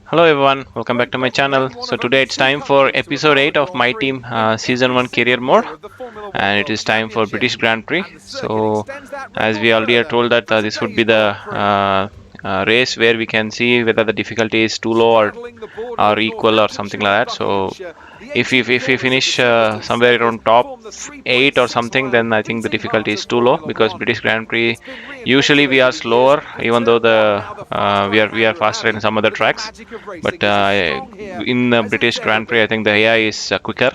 Hello everyone, welcome back to my channel. So today it's time for episode 8 of my team season 1 career mode, and it is time for British Grand Prix. So as we already are told that this would be the race where we can see whether the difficulty is too low or equal or something like that. So if we finish somewhere around top 8 or something, then I think the difficulty is too low, because British Grand Prix usually we are slower, even though the we are faster in some other tracks. But in the British Grand Prix, I think the AI is quicker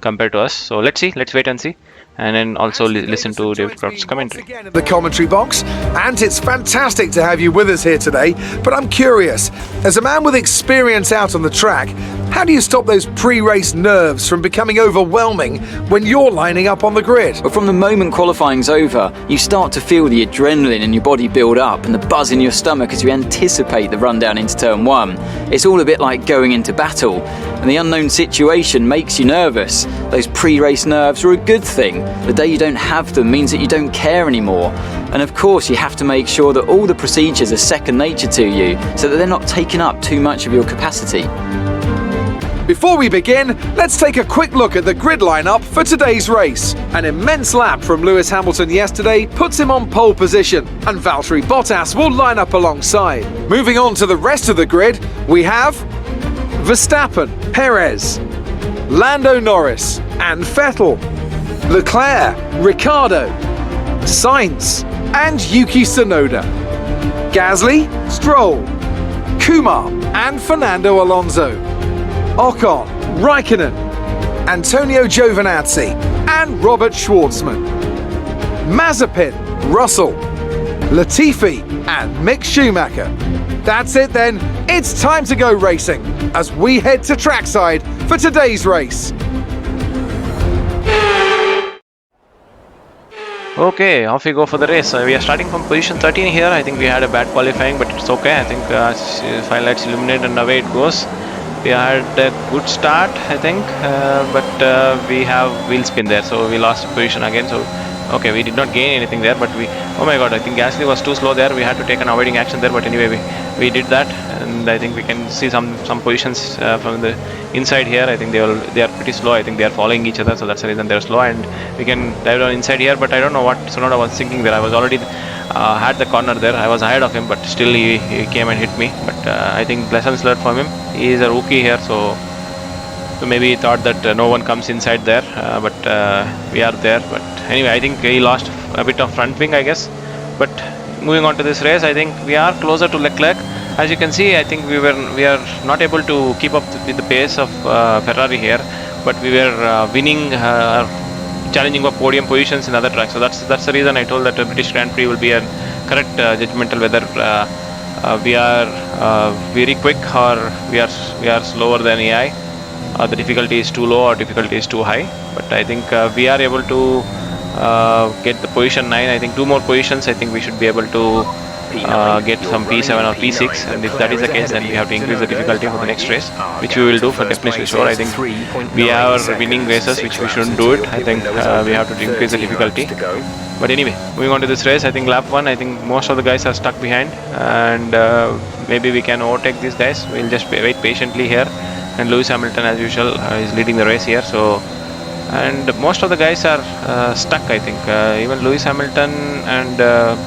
compared to us. So let's wait and see, and then also listen to David Croft's commentary. The commentary box, and it's fantastic to have you with us here today. But I'm curious, as a man with experience out on the track, how do you stop those pre-race nerves from becoming overwhelming when you're lining up on the grid? But from the moment qualifying's over, you start to feel the adrenaline in your body build up and the buzz in your stomach as you anticipate the rundown into turn 1. It's all a bit like going into battle, and the unknown situation makes you nervous. Those pre-race nerves are a good thing. The day you don't have them means that you don't care anymore. And of course, you have to make sure that all the procedures are second nature to you, so that they're not taking up too much of your capacity. Before we begin, let's take a quick look at the grid lineup for today's race. An immense lap from Lewis Hamilton yesterday puts him on pole position, and Valtteri Bottas will line up alongside. Moving on to the rest of the grid, we have Verstappen, Perez, Lando Norris and Vettel, Leclerc, Ricciardo, Sainz and Yuki Tsunoda, Gasly, Stroll, Kumar and Fernando Alonso, Ocon, Raikkonen, Antonio Giovinazzi and Robert Schwartzman, Mazepin, Russell, Latifi and Mick Schumacher. That's it then, it's time to go racing as we head to trackside for today's race. Okay, off we go for the race. We are starting from position 13 here. I think we had a bad qualifying, but it's okay. I think 5 lights illuminate and away it goes. We had a good start, I think, but we have wheel spin there, so we lost position again. So okay, we did not gain anything there, but oh my god, I think Gasly was too slow there. We had to take an avoiding action there, but anyway we did that, and I think we can see some positions from the inside here. I think they are pretty slow. I think they are following each other, so that's the reason they're slow, and we can dive down inside here. But I don't know what Tsunoda was thinking there. I was already had the corner there. I was ahead of him, but still he came and hit me. But I think lessons learned from him. He is a rookie here, so maybe he thought that no one comes inside there, but we are there. But anyway, I think he lost a bit of front wing, I guess. But moving on to this race, I think we are closer to Leclerc. As you can see, I think we are not able to keep up with the pace of Ferrari here, but we were winning, challenging for podium positions in other tracks. So that's the reason I told that British Grand Prix will be a correct judgmental whether we are very quick or we are slower than AI. The difficulty is too low or difficulty is too high. But I think we are able to get the position 9. I think 2 more positions, I think we should be able to get some P7 or P6, and if that is the case, then we have to increase the difficulty for the next race, which we will do for definitely sure. I think we are winning races which we shouldn't do it. I think we have to increase the difficulty. But anyway, moving on to this race, I think lap 1, I think most of the guys are stuck behind, and maybe we can overtake these guys. We'll just wait patiently here, and Lewis Hamilton as usual is leading the race here. So, and most of the guys are stuck, I think. Even Lewis Hamilton and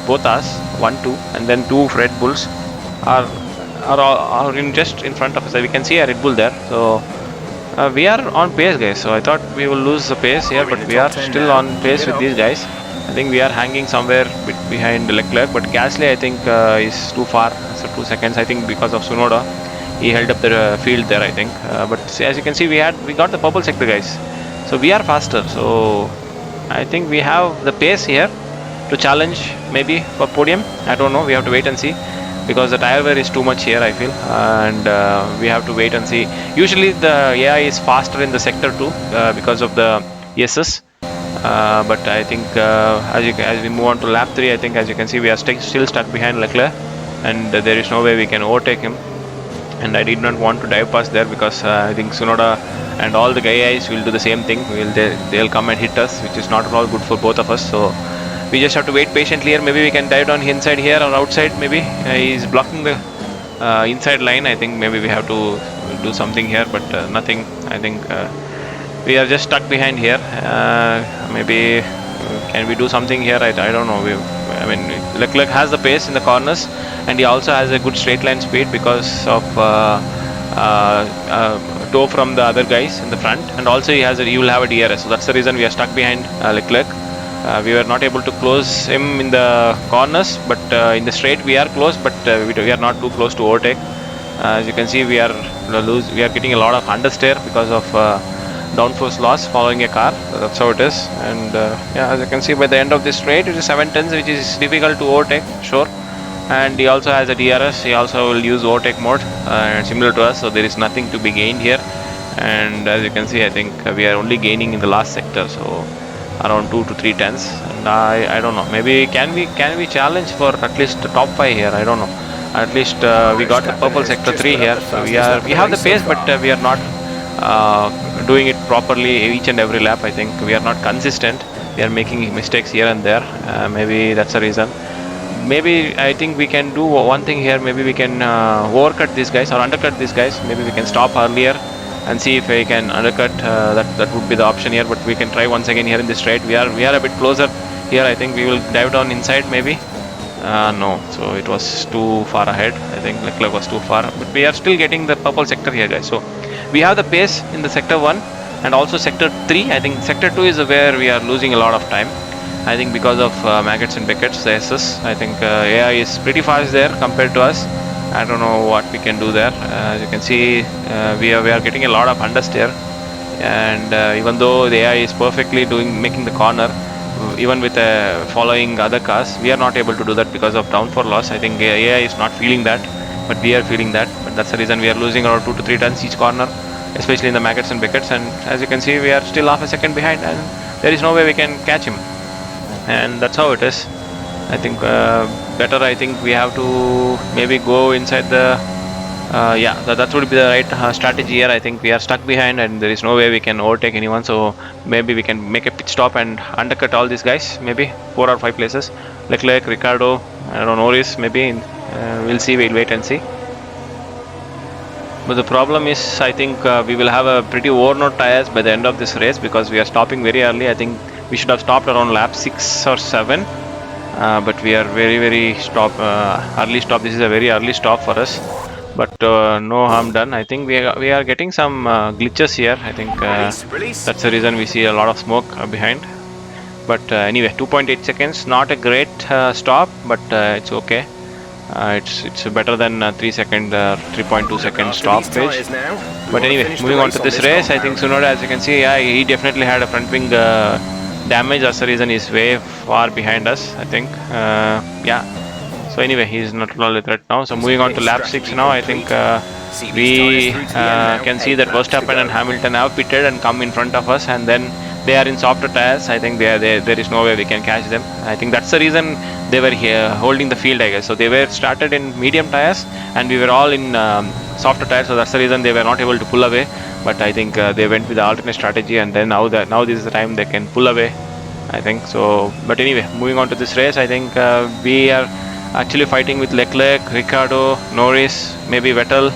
Bottas, 1-2, and then 2 Red Bulls are just in front of us. We can see a Red Bull there. So we are on pace, guys. So I thought we will lose the pace here, but we are still on pace with these guys. I think we are hanging somewhere behind Leclerc, but Gasly I think is too far. So 2 seconds, I think, because of Tsunoda. He held up the field there, I think. But as you can see, we got the purple sector, guys. So we are faster. So I think we have the pace here to challenge maybe for podium. I don't know. We have to wait and see, because the tire wear is too much here, I feel, and we have to wait and see. Usually the AI is faster in the sector too, because of the ESS. But I think as we move on to lap 3, I think as you can see we are still stuck behind Leclerc, and there is no way we can overtake him. And I did not want to dive past there, because I think Tsunoda and all the AIs will do the same thing. They'll come and hit us, which is not at all good for both of us. So we just have to wait patiently here. Maybe we can dive down inside here or outside. Maybe he's blocking the inside line. I think maybe we have to do something here, but nothing. I think we are just stuck behind here. Maybe can we do something here? I don't know. I mean, Leclerc has the pace in the corners, and he also has a good straight line speed because of tow from the other guys in the front, and also he will have a DRS. So that's the reason we are stuck behind Leclerc. We were not able to close him in the corners, but in the straight we are close, but we are not too close to overtake. As you can see, we are getting a lot of understeer because of downforce loss following a car. That's how it is. And yeah, as you can see, by the end of this straight, it is 7/10, which is difficult to overtake, sure. And he also has a DRS. He also will use overtake mode, similar to us. So there is nothing to be gained here. And as you can see, I think we are only gaining in the last sector. So around 2 to 3 tenths, and I don't know, maybe can we challenge for at least the top 5 here. I don't know, at least we got the purple sector 3 here, so we have the pace, but we are not doing it properly each and every lap. I think we are not consistent, we are making mistakes here and there. Maybe that's the reason. Maybe I think we can do one thing here. Maybe we can overcut these guys or undercut these guys. Maybe we can stop earlier and see if we can undercut. That would be the option here, but we can try once again here in this straight. We are a bit closer here. I think we will dive down inside maybe. No, so it was too far ahead. I think Leclerc was too far, but we are still getting the purple sector here, guys. So we have the pace in the sector 1 and also sector 3. I think sector 2 is where we are losing a lot of time. I think because of maggots and beckets, the SS. I think AI is pretty fast there compared to us. I don't know what we can do there. As you can see, we are getting a lot of understeer, and even though the AI is perfectly making the corner, even with following other cars, we are not able to do that because of downforce loss. I think AI is not feeling that, but we are feeling that. But that's the reason we are losing around 2 to 3 tons each corner, especially in the maggots and beckets. And as you can see, we are still half a second behind, and there is no way we can catch him. And that's how it is. I think better. I think we have to maybe go inside the yeah, that would be the right strategy here. I think we are stuck behind and there is no way we can overtake anyone, so maybe we can make a pit stop and undercut all these guys, maybe 4 or 5 places. Leclerc, Ricardo, I don't know, Norris, maybe. We'll see, we'll wait and see. But the problem is, I think we will have a pretty worn out tires by the end of this race because we are stopping very early. I think we should have stopped around lap 6 or 7. But we are very early stop. This is a very early stop for us, but no harm done. I think we are getting some glitches here. I think that's the reason we see a lot of smoke behind. But anyway, 2.8 seconds, not a great stop, but it's okay. It's better than 3.2 second stoppage. But anyway, moving on to this race, I think Tsunoda, as you can see, yeah, he definitely had a front wing damage. That's the reason he's way far behind us, I think. Yeah, so anyway, he's not at all a threat now. So moving on to lap 6 now, I think we can see that Verstappen and Hamilton have pitted and come in front of us, and then they are in softer tires. I think there is no way we can catch them. I think that's the reason they were here holding the field, I guess. So they were started in medium tires and we were all in softer tires, so that's the reason they were not able to pull away. But I think they went with the alternate strategy, and then now this is the time they can pull away, I think so. But anyway, moving on to this race, I think we are actually fighting with Leclerc, Ricardo, Norris, maybe Vettel.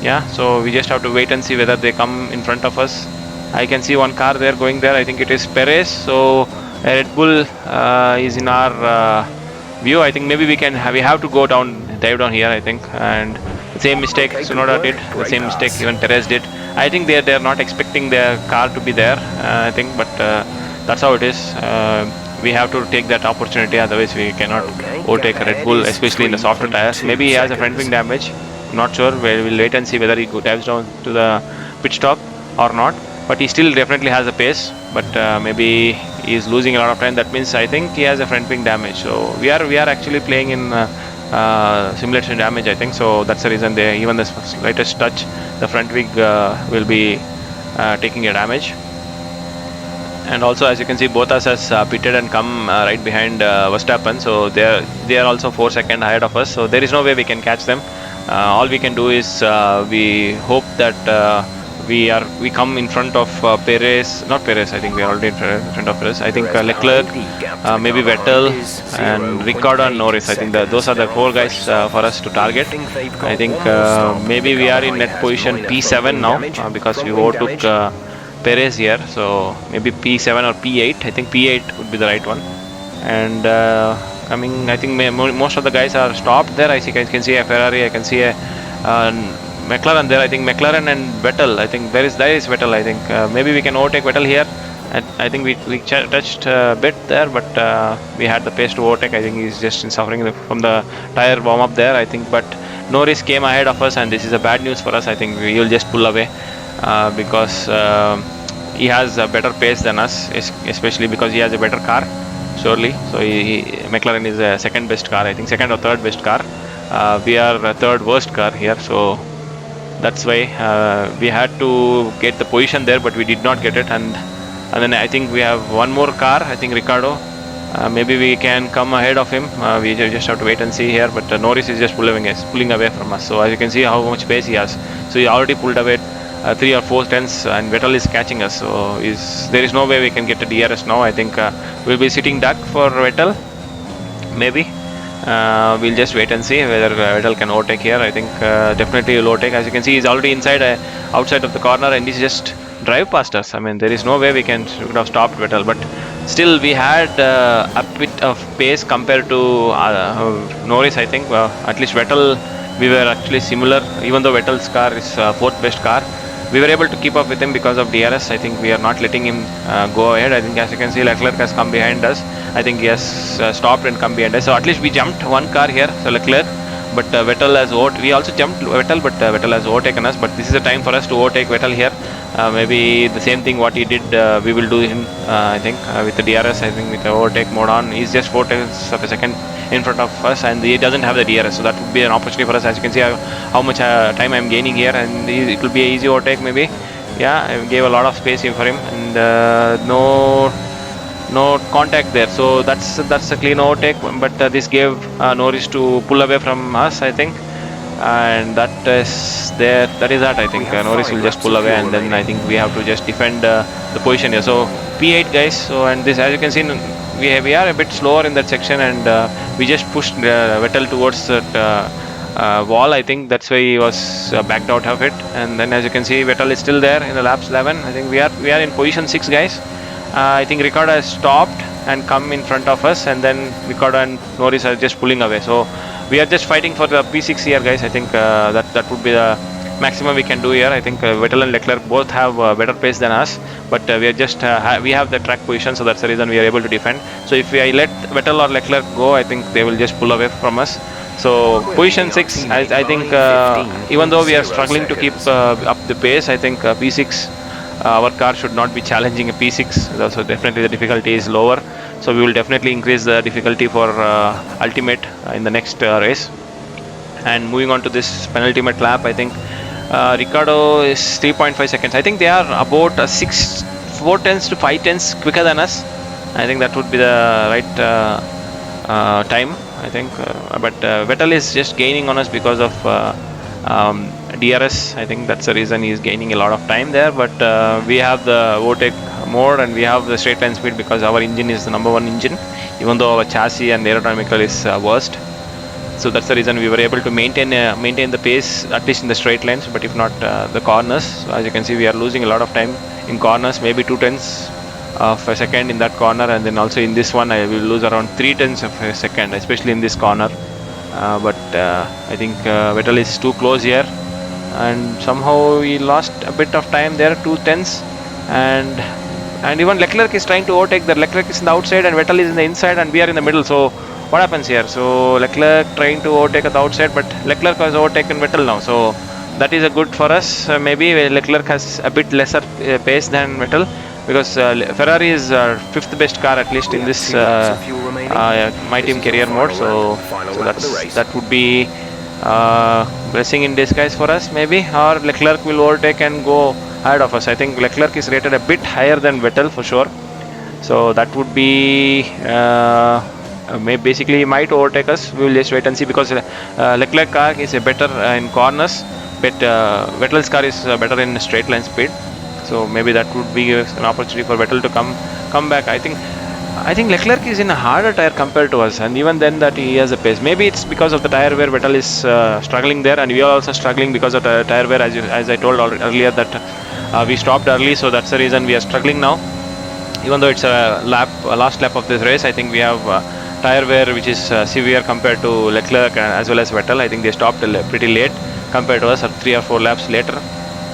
Yeah, so we just have to wait and see whether they come in front of us. I can see one car there going there. I think it is Perez. So Red Bull is in our view. I think maybe we have to dive down here, I think. And the same mistake Tsunoda did, the same mistake even Perez did. I think they are not expecting their car to be there, I think, but that's how it is. We have to take that opportunity, otherwise we cannot overtake Red Bull, especially in the softer tires. Maybe he has a front wing damage, I'm not sure. We'll wait and see whether he dives down to the pit stop or not. But he still definitely has a pace, but maybe he is losing a lot of time. That means I think he has a front wing damage. So we are actually playing in simulation damage, I think. So that's the reason even the slightest touch, the front wing will be taking a damage. And also, as you can see, both us has pitted and come right behind Verstappen. So they are also 4 seconds ahead of us. So there is no way we can catch them. All we can do is we hope that we come in front of Perez, not Perez. I think we are already in front of Perez. I think Leclerc, maybe Vettel, and Ricciardo and Norris. I think those are the 4 guys for us to target. I think maybe we are in net position P7 now because we overtook Perez here. So maybe P7 or P8. I think P8 would be the right one. And coming, I think most of the guys are stopped there. I can see a Ferrari. I can see a McLaren there. I think McLaren and Vettel. I think there is Vettel. I think maybe we can overtake Vettel here. I think we touched a bit there, but we had the pace to overtake. I think he's just suffering from the tire warm up there. I think, but Norris came ahead of us, and this is a bad news for us. I think we will just pull away because he has a better pace than us, especially because he has a better car. Surely, so McLaren is a second best car. I think second or third best car. We are a third worst car here, so that's why we had to get the position there, but we did not get it. And then I think we have one more car. I think Ricciardo. Maybe we can come ahead of him. We just have to wait and see here. But Norris is just pulling away from us. So as you can see how much pace he has. So he already pulled away 3 or 4 tenths, and Vettel is catching us. So there is no way we can get a DRS now. I think we'll be sitting duck for Vettel. Maybe we'll just wait and see whether Vettel can overtake here. I think definitely he'll overtake. As you can see, he's already outside of the corner, and he's just drive past us. I mean, there is no way we could have stopped Vettel, but still we had a bit of pace compared to Norris. I think at least Vettel, we were actually similar. Even though Vettel's car is 4th best car, we were able to keep up with him because of DRS. I think we are not letting him go ahead. I think as you can see, Leclerc has come behind us. I think he has stopped and come behind us. So at least we jumped one car here, so Leclerc. But Vettel has we also jumped Vettel, but Vettel has overtaken us. But this is a time for us to overtake Vettel here. Maybe the same thing what he did, we will do him. I think with the DRS. I think with the overtake mode on, he's just 4 tenths of a second in front of us, and he doesn't have the DRS. So that would be an opportunity for us. As you can see how much time I'm gaining here, and it will be an easy overtake maybe. Yeah, I gave a lot of space here for him, and no contact there. So that's a clean overtake. But this gave Norris to pull away from us, I think. And that is that. I think Norris will just pull away, and then I think we have to just defend the position here. So P8 guys. So, and this, as you can see, we are a bit slower in that section, and we just pushed Vettel towards that wall. I think that's why he was backed out of it. And then as you can see, Vettel is still there in the laps 11. I think we are in position 6 guys. I think Ricciardo has stopped and come in front of us, and then Ricciardo and Norris are just pulling away. So we are just fighting for the P6 here guys. I think that would be the maximum we can do here. I think Vettel and Leclerc both have better pace than us, but we are just we have the track position, so that's the reason we are able to defend. So if I let Vettel or Leclerc go, I think they will just pull away from us. So position 6, I think even though we are struggling to keep up the pace, I think P6, our car should not be challenging a P6. So definitely the difficulty is lower. So we will definitely increase the difficulty for ultimate in the next race. And moving on to this penultimate lap, I think Ricciardo is 3.5 seconds. I think they are about 4 tenths to 5 tenths quicker than us. I think that would be the right time, I think. But Vettel is just gaining on us because of DRS. I think that's the reason he's gaining a lot of time there. But we have the overtake mode, and we have the straight line speed because our engine is the #1 engine, even though our chassis and aerodynamical is worst. So that's the reason we were able to maintain the pace, at least in the straight lines, but if not the corners. So as you can see, we are losing a lot of time in corners, maybe 2 tenths of a second in that corner, and then also in this one I will lose around 3 tenths of a second, especially in this corner. But I think Vettel is too close here, and somehow he lost a bit of time there, 2 tenths. And even Leclerc is trying to overtake. The Leclerc is in the outside and Vettel is in the inside, and we are in the middle. So what happens here? So Leclerc trying to overtake at the outside, but Leclerc has overtaken Vettel now. So that is a good for us. Maybe Leclerc has a bit lesser pace than Vettel, because Ferrari is 5th best car, at least in this my team career mode. So that would be blessing in disguise for us, maybe. Or Leclerc will overtake and go ahead of us. I think Leclerc is rated a bit higher than Vettel for sure. So that would be basically might overtake us. We will just wait and see, because Leclerc car is a better in corners. but Vettel's car is better in straight line speed, so maybe that would be an opportunity for Vettel to come back. I think Leclerc is in a harder tire compared to us, and even then that he has a pace. Maybe it's because of the tire wear Vettel is struggling there, and we are also struggling because of the tire wear, as I told earlier that we stopped early, so that's the reason we are struggling now. Even though it's a last lap of this race, I think we have tire wear which is severe compared to Leclerc as well as Vettel. I think they stopped pretty late compared to us, 3 or 4 laps later,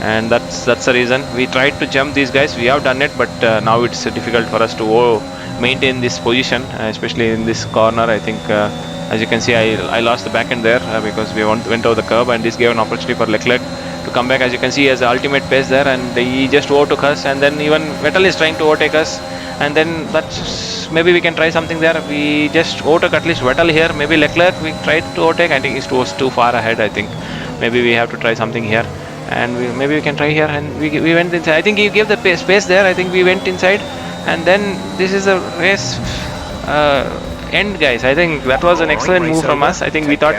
and that's the reason. We tried to jump these guys, we have done it, but now it's difficult for us to maintain this position, especially in this corner. I think as you can see, I lost the back end there because we went over the curb, and this gave an opportunity for Leclerc to come back. As you can see, he has the ultimate pace there, and he just overtook us, and then even Vettel is trying to overtake us, and then that's maybe we can try something there. We just overtook at least Vettel here. Maybe Leclerc we tried to overtake, I think he was too far ahead. I think maybe we have to try something here, and maybe we can try here, and we went inside. I think he gave the space there. I think we went inside, and then this is a race end, guys. I think that was an excellent move from us. I think we thought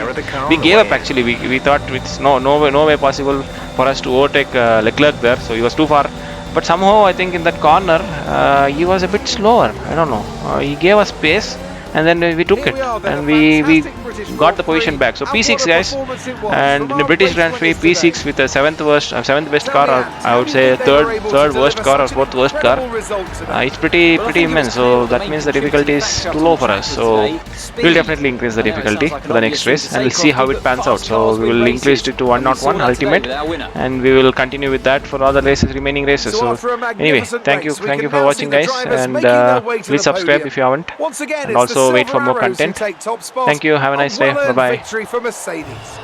we gave up actually. We thought it's no way possible for us to overtake Leclerc there, so he was too far. But somehow I think in that corner he was a bit slower. I don't know. He gave us space, and then we took it, and we got the position back. So P6, guys, and in the British Grand Prix, P6 with the 7th best car, or I would say third worst car or 4th worst car. It's pretty immense. So that means the difficulty is too low for us. So we'll definitely increase the difficulty for the next race, and we'll see how it pans out. So we will increase it to 101 ultimate, and we will continue with that for all the remaining races. So anyway, thank you for watching, guys, and please subscribe if you haven't, and also wait for more content. Thank you. Have a nice day. Bye bye. Victory for Mercedes.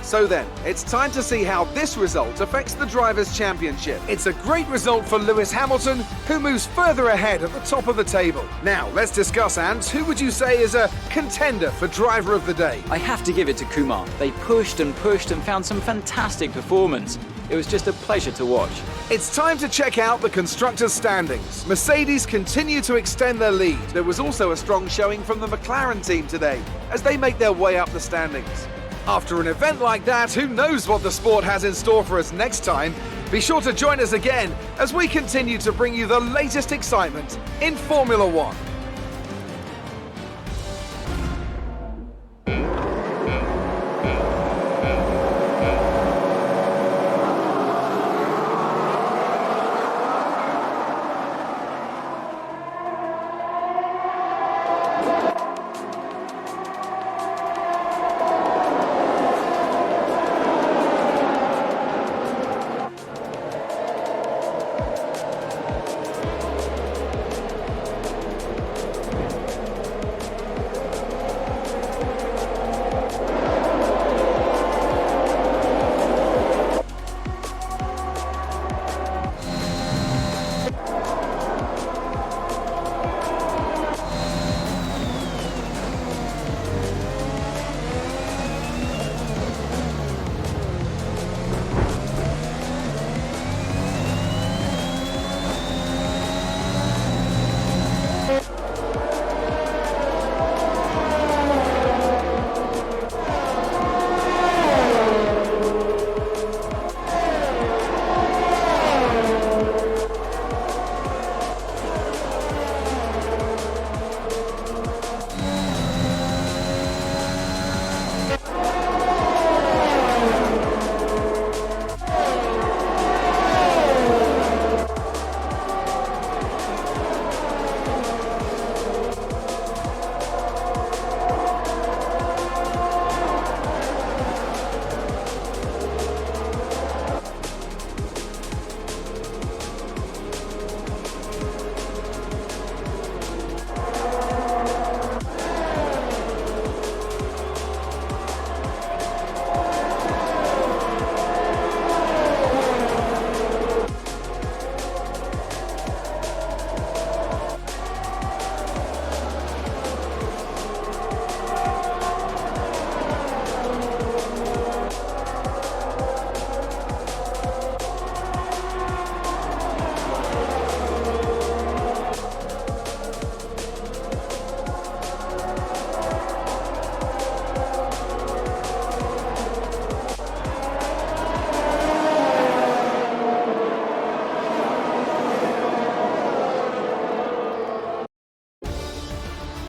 So then, it's time to see how this result affects the Drivers' Championship. It's a great result for Lewis Hamilton, who moves further ahead at the top of the table. Now, let's discuss, Ants. Who would you say is a contender for Driver of the Day? I have to give it to Kumar. They pushed and found some fantastic performance. It was just a pleasure to watch. It's time to check out the constructors' standings. Mercedes continue to extend their lead. There was also a strong showing from the McLaren team today as they make their way up the standings. After an event like that, who knows what the sport has in store for us next time? Be sure to join us again as we continue to bring you the latest excitement in Formula One.